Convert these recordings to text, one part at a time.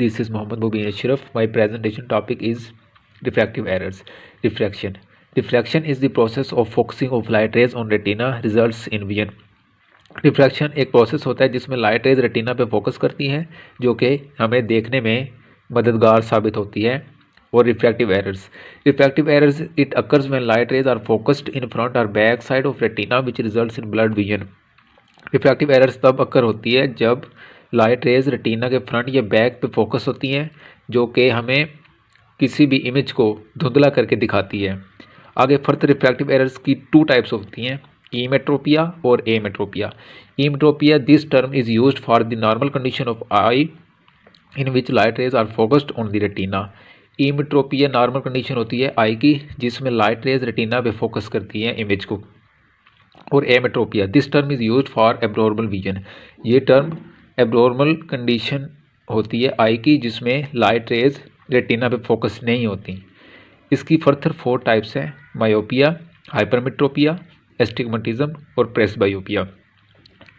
This is Mohammed Mubin Ashraf. My presentation topic is refractive errors. Refraction. Refraction is the process of focusing of light rays on retina results in vision. Refraction एक process होता है जिसमें light rays retina पे focus करती हैं जो कि हमें देखने में मददगार साबित होती है. और refractive errors it occurs when light rays are focused in front और back side of retina which results in blurred vision. Refractive errors तब अकर होती है जब लाइट रेज रेटिना के फ्रंट या बैक पे फोकस होती हैं जो कि हमें किसी भी इमेज को धुंधला करके दिखाती है. आगे फर्दर रिफ्रैक्टिव एरर्स की 2 टाइप्स होती हैं, ईमेट्रोपिया और ametropia. Emmetropia this term is used for the normal condition of eye in which light rays are focused on the retina. Emmetropia normal condition होती है आई की जिसमें लाइट रेज रेटिना पे focus करती हैं इमेज को. और ametropia this term is used for abnormal vision. ये टर्म एब्नॉर्मल कंडीशन होती है आई की जिसमें लाइट रेज रेटिना पे फोकस नहीं होती. इसकी फर्दर 4 टाइप्स हैं, मायोपिया, हाइपरमेट्रोपिया, एस्टिग्मेटिज्म और प्रेसबायोपिया.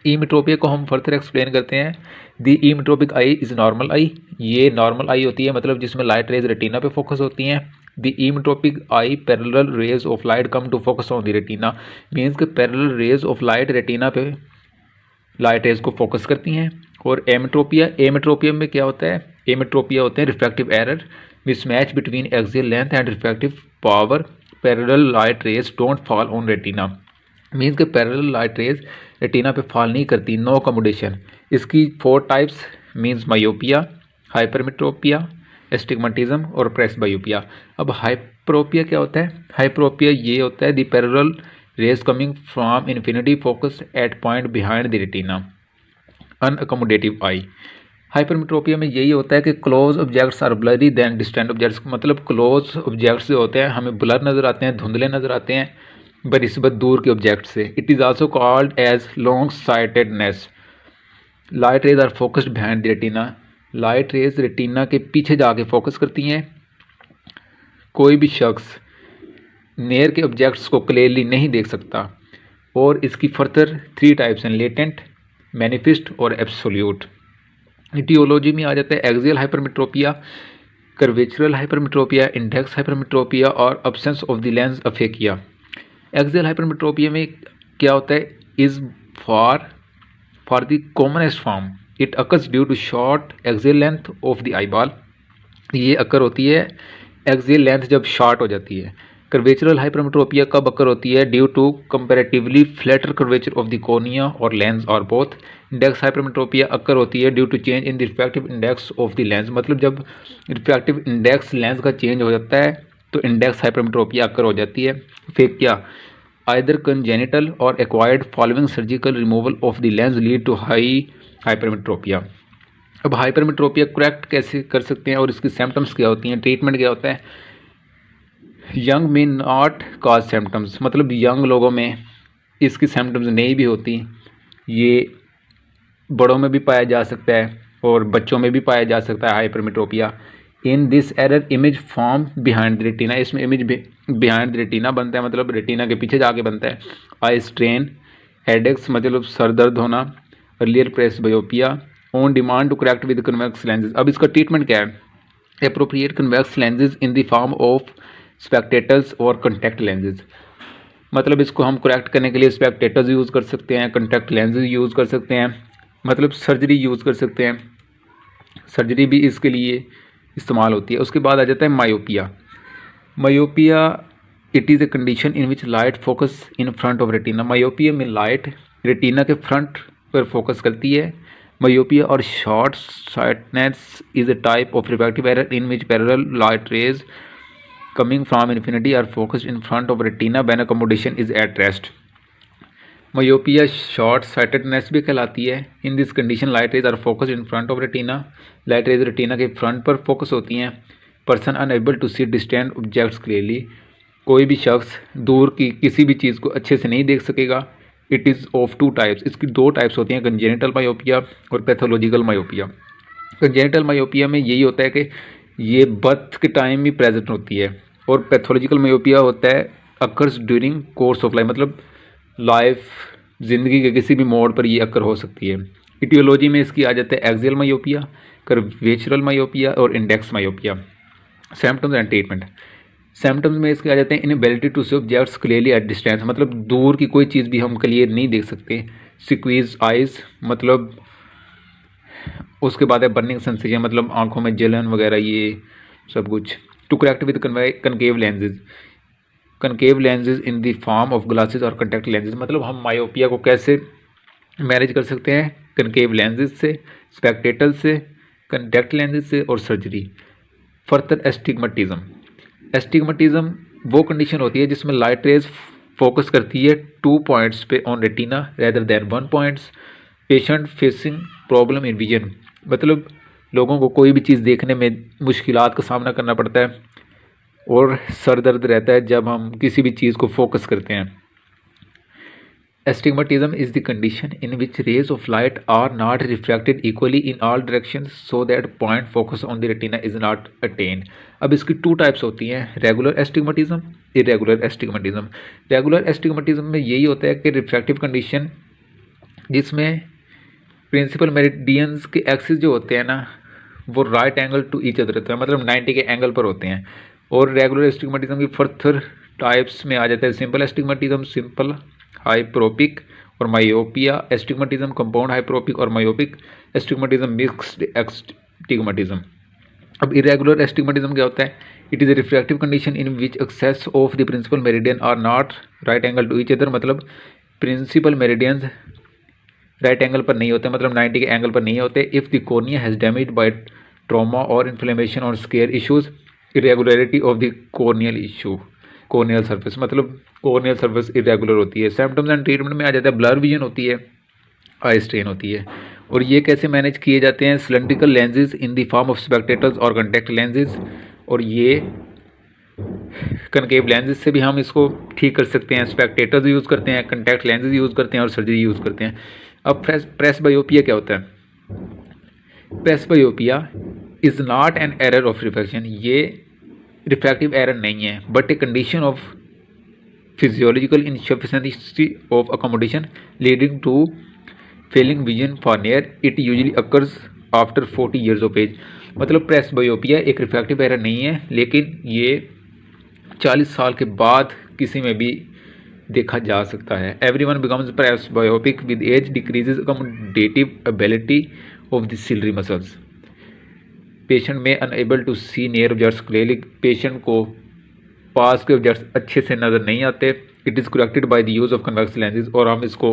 ईमेट्रोपिया को हम फर्दर एक्सप्लेन करते हैं. The emmetropic eye is normal eye. ये नॉर्मल आई होती है मतलब जिसमें लाइट रेज रेटिना पे फोकस होती हैं. The emmetropic eye parallel rays of light come to focus on the retina. Means के parallel rays of light retina पे लाइट रेज को फोकस करती हैं. और एमेट्रोपिया में क्या होता है, एमेट्रोपिया होते हैं refractive error mismatch between axial length and refractive power. Parallel light rays don't fall on retina. Means के पैरेलल लाइट रेज रेटिना पे फॉल नहीं करती, नो अकोमोडेशन. इसकी 4 types means myopia, hypermetropia, astigmatism और प्रेसबायोपिया. अब hyperopia क्या होता है? हाइपरोपिया ये होता है the parallel rays coming from infinity focus at point behind the retina, unaccommodative eye. Hypermetropia में यही होता है कि close objects are blurry than distant objects. मतलब क्लोज ऑब्जेक्ट्स जो होते हैं हमें ब्लर नज़र आते हैं, धुंधले नज़र आते हैं बनिस्बत दूर के ऑब्जेक्ट से. It is also called as long sightedness. Light rays are focused behind the retina. Light rays retina के पीछे जाके फोकस करती हैं. कोई भी शख्स नियर के ऑब्जेक्ट्स को क्लियरली नहीं देख सकता. और इसकी फर्दर 3 टाइप्स हैं, लेटेंट, मैनिफेस्ट और एब्सोल्यूट. इटियोलॉजी में आ जाता है axial hypermetropia, curvatural hypermetropia, index hypermetropia और absence of the lens aphakia. Axial hypermetropia में क्या होता है, is for the commonest form. It occurs due to short axial length of the eyeball. ये अकर होती है एक्सियल लेंथ जब short हो जाती है. कर्वेचरल हाइपरमेट्रोपिया कब अकर होती है? Due to comparatively flatter curvature of the cornea और लेंस और बोथ. इंडेक्स हाइपरमेट्रोपिया अकर होती है due to change in the refractive index of the lens. मतलब जब रिफ्रैक्टिव इंडेक्स लेंस का चेंज हो जाता है तो इंडेक्स हाइपरमेट्रोपिया अकर हो जाती है. फिर क्या, आइदर कंजेनिटल और acquired following surgical removal of the lens lead to high hypermetropia. अब हाइपरमेट्रोपिया करेक्ट कैसे कर सकते हैं और इसकी सिम्टम्स क्या होती हैं, ट्रीटमेंट क्या होता है? यंग में नॉट कॉज सिम्टम्स. मतलब यंग लोगों में इसकी सिम्टम्स नहीं भी होती. ये बड़ों में भी पाया जा सकता है और बच्चों में भी पाया जा सकता है hypermetropia. In this error image form behind the retina. इसमें इमेज बिहाइंड द रेटिना बनता है मतलब रेटिना के पीछे जाके बनता है. आई स्ट्रेन, हेडेक्स मतलब सर दर्द होना, earlier presbyopia, on demand to correct with convex lenses. अब इसका ट्रीटमेंट क्या है? Appropriate convex lenses in the form of spectacles और कंटैक्ट लेंसेज. मतलब इसको हम करेक्ट करने के लिए स्पेक्टेटल्स यूज़ कर सकते हैं, कंटैक्ट लेंसेज यूज़ कर सकते हैं, मतलब सर्जरी यूज़ कर सकते हैं. सर्जरी भी इसके लिए इस्तेमाल होती है. उसके बाद आ जाता है myopia. Myopia it is A condition in which light focus in front of retina. Myopia में लाइट रेटिना के फ्रंट पर फोकस करती है. मायोपिया और short sightedness is a type of refractive error in which parallel light raise coming from infinity are focused in front of retina when accommodation is at rest. Myopia short sightedness भी कहलाती है. In this condition light rays are focused in front of retina. Light rays retina के front पर focus होती हैं. Person unable to see distant objects clearly. कोई भी शख्स दूर की किसी भी चीज़ को अच्छे से नहीं देख सकेगा. It is of 2 types. इसकी 2 टाइप्स होती हैं, कंजेनिटल मायोपिया और पैथोलॉजिकल मायोपिया. कंजेनिटल मायोपिया में यही होता है कि ये बर्थ के टाइम ही प्रेजेंट होती है. और पैथोलॉजिकल मायोपिया होता है occurs during course of life. मतलब लाइफ ज़िंदगी के किसी भी मोड़ पर ये अकर हो सकती है. इटियोलॉजी में इसकी आ जाता है एक्सियल मायोपिया, कर्वेचरल मायोपिया और index myopia. Symptoms and treatment. Symptoms में इसके आ जाते हैं inability to see objects clearly at distance, मतलब दूर की कोई चीज़ भी हम क्लियर नहीं देख सकते। स्क्वीज आइज, मतलब उसके बाद है बर्निंग सेंसेशन, मतलब आंखों में जलन वगैरह ये सब कुछ। To correct with concave lenses, concave lenses in the form of glasses और कंटैक्ट लेंसेज, मतलब हम मायोपिया को कैसे मैनेज कर सकते हैं, कनकेव लेंसेज से, स्पेक्टेटल से, कंटैक्ट लेंसेज से और सर्जरी। Further astigmatism. एस्टिग्मेटिज्म वो कंडीशन होती है जिसमें लाइट रेज फोकस करती है 2 पॉइंट्स पे on retina rather than 1 points. Patient facing problem in vision, मतलब लोगों को कोई भी चीज़ देखने में मुश्किलात का सामना करना पड़ता है और सर दर्द रहता है जब हम किसी भी चीज़ को फोकस करते हैं। Astigmatism is the condition in which rays of light are not refracted equally in all directions so that point focus on the retina is not attained। अब इसकी 2 टाइप्स होती हैं, regular astigmatism, irregular astigmatism. Regular astigmatism में यही होता है कि refractive condition जिसमें प्रिंसिपल मेरिडियंस के एक्सिस जो होते हैं ना वो right angle to each other होता है, मतलब 90 के एंगल पर होते हैं। और रेगुलर एस्टिग्मेटिज्म की फर्दर टाइप्स में आ जाता है सिंपल एस्टिग्मेटिज्म, सिंपल हाइप्रोपिक और मायोपिया एस्टिग्मेटिज्म, कंपाउंड हाइप्रोपिक और मायोपिक एस्टिग्मेटिज्म, मिक्स्ड एस्टिग्मेटिज्म। अब इरेगुलर एस्टिग्मेटिज्म क्या होता है? It is a refractive condition in which axes of the principal meridian are not right angle to each other, मतलब principal meridians right angle पर नहीं होते, मतलब 90 के एंगल पर नहीं होते। If the cornea has damage bye trauma और इन्फ्लेमेशन और square issues, irregularity of the corneal issue, corneal surface, मतलब कॉर्नियल सर्फेस इरेगुलर होती है। सिम्टम्स एंड ट्रीटमेंट में आ जाता है ब्लर विजन होती है, आई स्ट्रेन होती है। और ये कैसे मैनेज किए जाते हैं? Cylindrical lenses in the form of spectacles और कंटैक्ट लेंसेज, और ये कनकेव लेंसेज से भी हम इसको ठीक कर सकते हैं। स्पेक्टेटल्स यूज़ करते हैं, कंटैक्ट लेंसेज यूज़ करते हैं और सर्जरी यूज़ करते हैं। अब प्रेसबायोपिया क्या होता है? Presbyopia is not an error of refraction, ये रिफ्रैक्टिव एरर नहीं है, but a condition of physiological insufficiency of accommodation leading to failing vision for near. It usually occurs after 40 years of age, मतलब presbyopia एक refractive error नहीं है, लेकिन ये 40 साल के बाद किसी में भी देखा जा सकता है। Everyone becomes presbyopic with age, decreases accommodative ability of the ciliary muscles. Patient में unable to see near objects clearly, patient को पास के ऑब्जेक्ट्स अच्छे से नज़र नहीं आते। It is corrected by the use of convex lenses, और हम इसको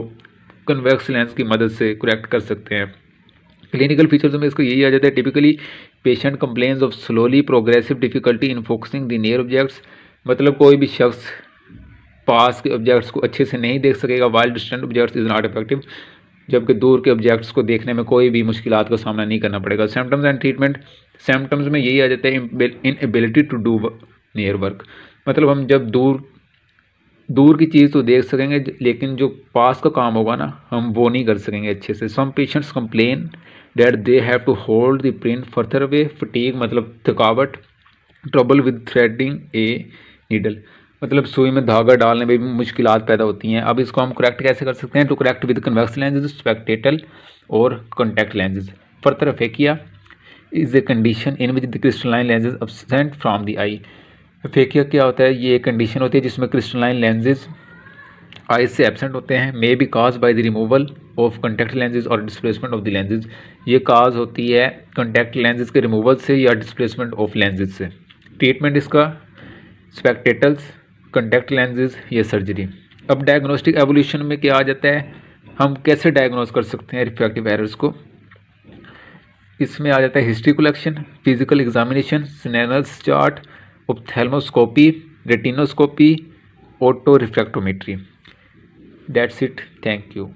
कन्वेक्स लेंस की मदद से करेक्ट कर सकते हैं। क्लिनिकल फीचर्स में इसको यही आ जाता है, typically patient complains of slowly progressive difficulty in focusing the near objects, मतलब कोई भी शख्स पास के ऑब्जेक्ट्स को अच्छे से नहीं देख सकेगा। While distant objects is not effective, जबकि दूर के ऑब्जेक्ट्स को देखने में कोई भी मुश्किलात का सामना नहीं करना पड़ेगा। Symptoms and treatment. सिम्टम्स में यही आ जाता है inability to do near work, मतलब हम जब दूर की चीज़ तो देख सकेंगे, लेकिन जो पास का काम होगा ना हम वो नहीं कर सकेंगे अच्छे से। Some patients complain that they have to hold the print further away, fatigue मतलब थकावट, trouble with threading a needle, मतलब सुई में धागा डालने में भी मुश्किलात पैदा होती हैं। अब इसको हम करेक्ट कैसे कर सकते हैं? To correct with convex lenses, spectacle और contact lenses. Further aphakia is a condition in which the crystalline lenses absent from the eye. Aphakia क्या होता है? ये एक कंडीशन होती है जिसमें क्रिस्टलाइन लेंसेज आई से एब्सेंट होते हैं। May be cause by the removal of contact lenses और डिस्प्लेसमेंट ऑफ द लेंसेज, ये काज होती है कॉन्टैक्ट लेंसेज के रिमूवल से या डिस्प्लेसमेंट ऑफ लेंसेज से। ट्रीटमेंट इसका स्पेक्टेटल्स, कॉन्टैक्ट लेंसेज या सर्जरी। अब डायग्नोस्टिक एवोल्यूशन में क्या आ जाता है? हम कैसे डायग्नोस कर सकते हैं रिफ्रैक्टिव एरर्स को? इसमें आ जाता है history collection, physical examination, Snellen's chart, ophthalmoscopy, retinoscopy, auto refractometry. That's it, thank you.